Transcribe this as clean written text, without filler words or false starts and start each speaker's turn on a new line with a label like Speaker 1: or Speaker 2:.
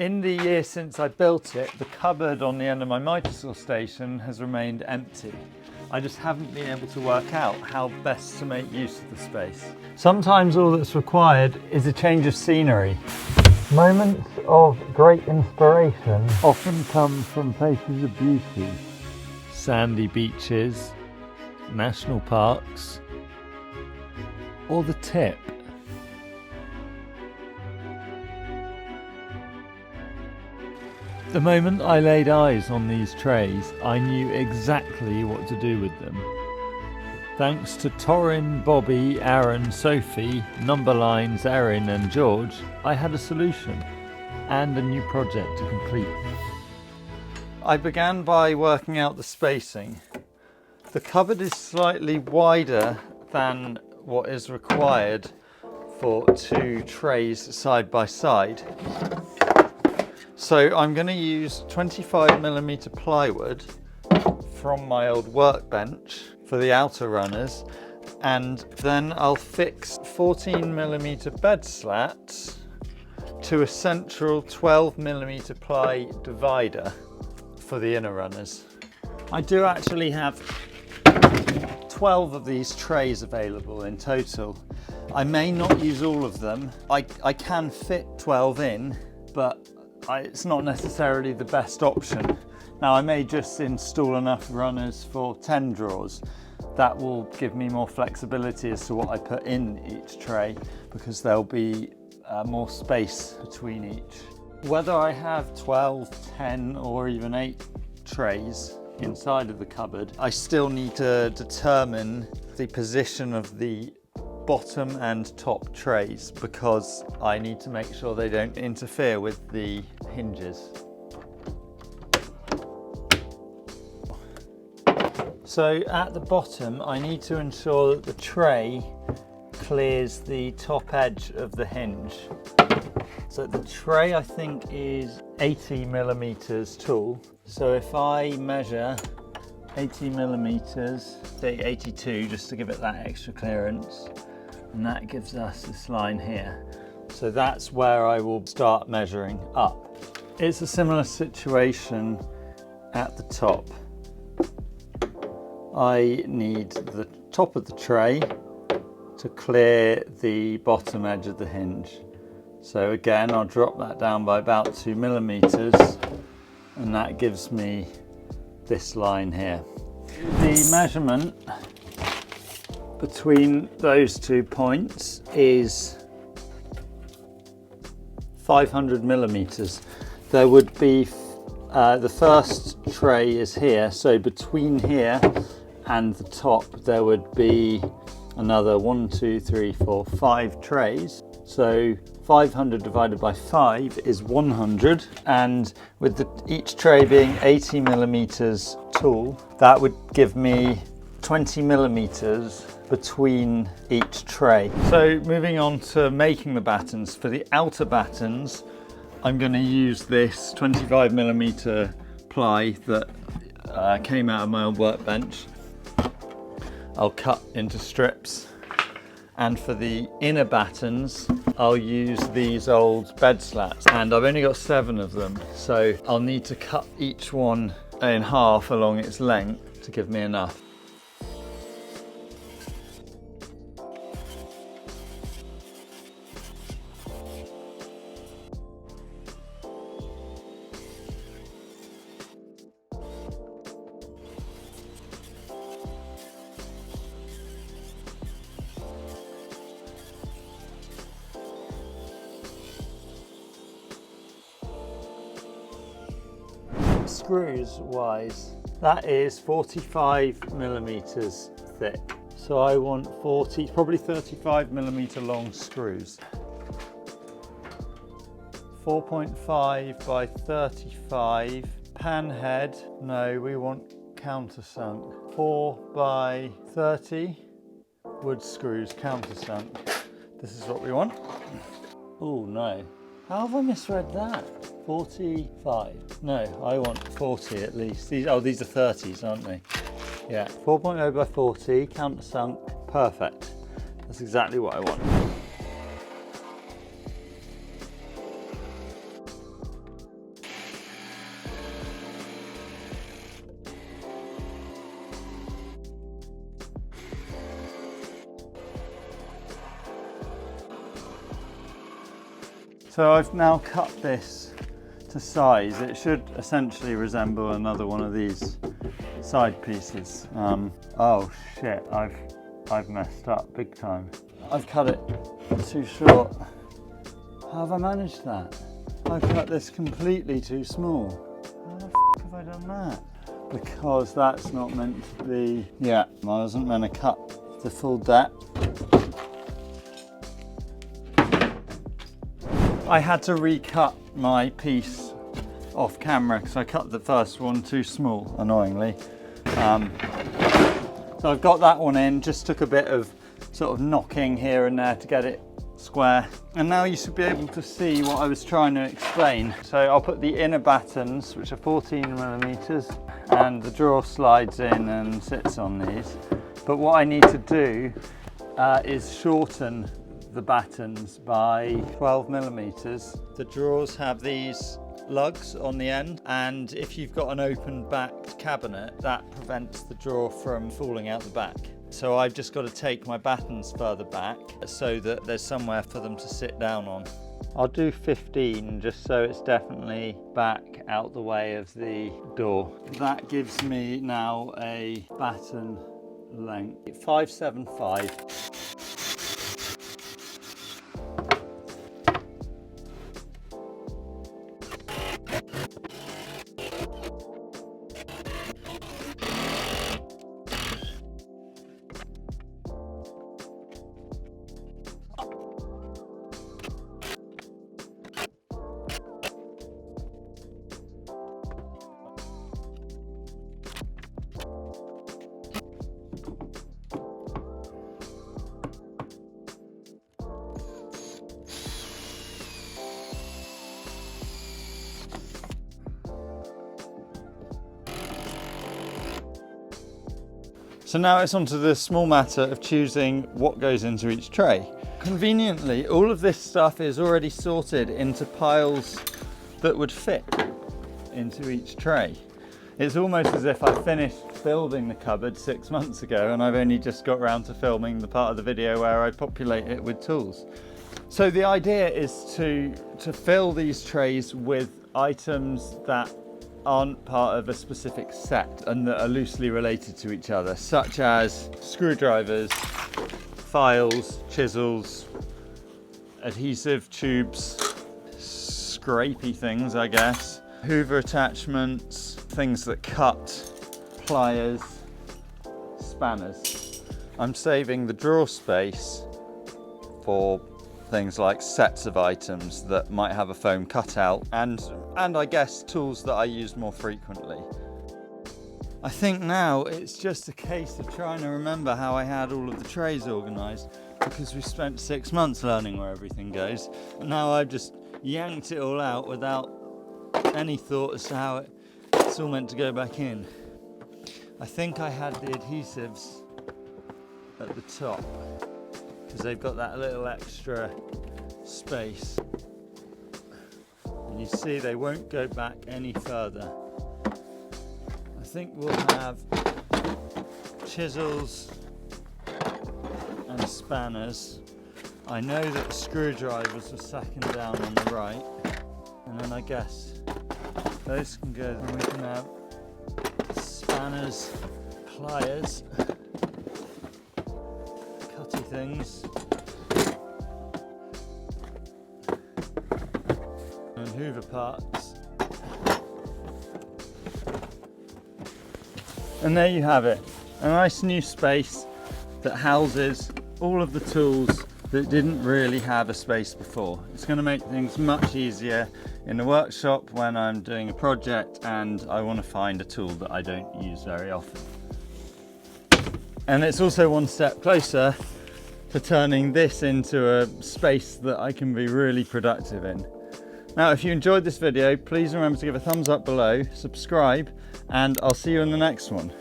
Speaker 1: In the year since I built it, the cupboard on the end of my miter station has remained empty. I just haven't been able to work out how best to make use of the space. Sometimes all that's required is a change of scenery. Moments of great inspiration often come from places of beauty. Sandy beaches, national parks, or the tip. The moment I laid eyes on these trays, I knew exactly what to do with them. Thanks to Torin, Bobby, Aaron, Sophie, number lines Erin and George, I had a solution and a new project to complete. I began by working out the spacing. The cupboard is slightly wider than what is required for 2 trays side by side. So I'm going to use 25mm plywood from my old workbench for the outer runners, and then I'll fix 14mm bed slats to a central 12mm ply divider for the inner runners. I do actually have 12 of these trays available in total. I may not use all of them. I can fit 12 in, but it's not necessarily the best option. Now I may just install enough runners for 10 drawers. That will give me more flexibility as to what I put in each tray, because there'll be more space between each. Whether I have 12, 10 or even 8 trays inside of the cupboard, I still need to determine the position of the bottom and top trays, because I need to make sure they don't interfere with the hinges. So at the bottom, I need to ensure that the tray clears the top edge of the hinge. So the tray I think is 80mm tall. So if I measure 80mm, say 82, just to give it that extra clearance, and that gives us this line here. So that's where I will start measuring up. It's a similar situation at the top. I need the top of the tray to clear the bottom edge of the hinge. So again, I'll drop that down by about 2mm, and that gives me this line here. The measurement between those 2 points is 500mm. There would be, the first tray is here, so between here and the top there would be another 1, 2, 3, 4, 5 trays. So 500 divided by 5 is 100, and with each tray being 80mm tall, that would give me 20mm between each tray. So moving on to making the battens. For the outer battens, I'm going to use this 25mm ply that came out of my old workbench. I'll cut into strips. And for the inner battens, I'll use these old bed slats, and I've only got 7 of them, so I'll need to cut each one in half along its length to give me enough. Screws wise, that is 45mm thick. So I want 40, probably 35mm long screws. 4.5 by 35. Pan head, no, we want countersunk. 4 by 30 wood screws, countersunk. This is what we want. Oh no, how have I misread that? 45. No, I want 40 at least. These are 30s, aren't they? Yeah, 4.0 by 40, countersunk, perfect. That's exactly what I want. So I've now cut this to size. It should essentially resemble another one of these side pieces. Oh shit, I've messed up big time. I've cut it too short. How have I managed that? I've cut this completely too small. How the f have I done that? Because that's not meant to be, yeah, I wasn't meant to cut the full depth. I had to recut my piece off camera because I cut the first one too small, annoyingly. So I've got that one in, just took a bit of sort of knocking here and there to get it square. And now you should be able to see what I was trying to explain. So I'll put the inner battens, which are 14mm, and the drawer slides in and sits on these. But what I need to do is shorten the battens by 12mm. The drawers have these lugs on the end, and if you've got an open backed cabinet, that prevents the drawer from falling out the back. So I've just got to take my battens further back so that there's somewhere for them to sit down on. I'll do 15 just so it's definitely back out the way of the door. That gives me now a batten length 575. So now it's onto the small matter of choosing what goes into each tray. Conveniently, all of this stuff is already sorted into piles that would fit into each tray. It's almost as if I finished building the cupboard 6 months ago and I've only just got around to filming the part of the video where I populate it with tools. So the idea is to fill these trays with items that aren't part of a specific set and that are loosely related to each other, such as screwdrivers, files, chisels, adhesive tubes, scrapey things, I guess, hoover attachments, things that cut, pliers, spanners. I'm saving the drawer space for things like sets of items that might have a foam cutout and I guess tools that I use more frequently. I think now it's just a case of trying to remember how I had all of the trays organised, because we spent 6 months learning where everything goes. Now I've just yanked it all out without any thought as to how it's all meant to go back in. I think I had the adhesives at the top, because they've got that little extra space. And you see they won't go back any further. I think we'll have chisels and spanners. I know that the screwdrivers were second down on the right. And then I guess those can go, and we can have spanners, pliers, things, and hoover parts. And there you have it, a nice new space that houses all of the tools that didn't really have a space before. It's going to make things much easier in the workshop when I'm doing a project and I want to find a tool that I don't use very often. And it's also one step closer to turning this into a space that I can be really productive in. Now, if you enjoyed this video, please remember to give a thumbs up below, subscribe, and I'll see you in the next one.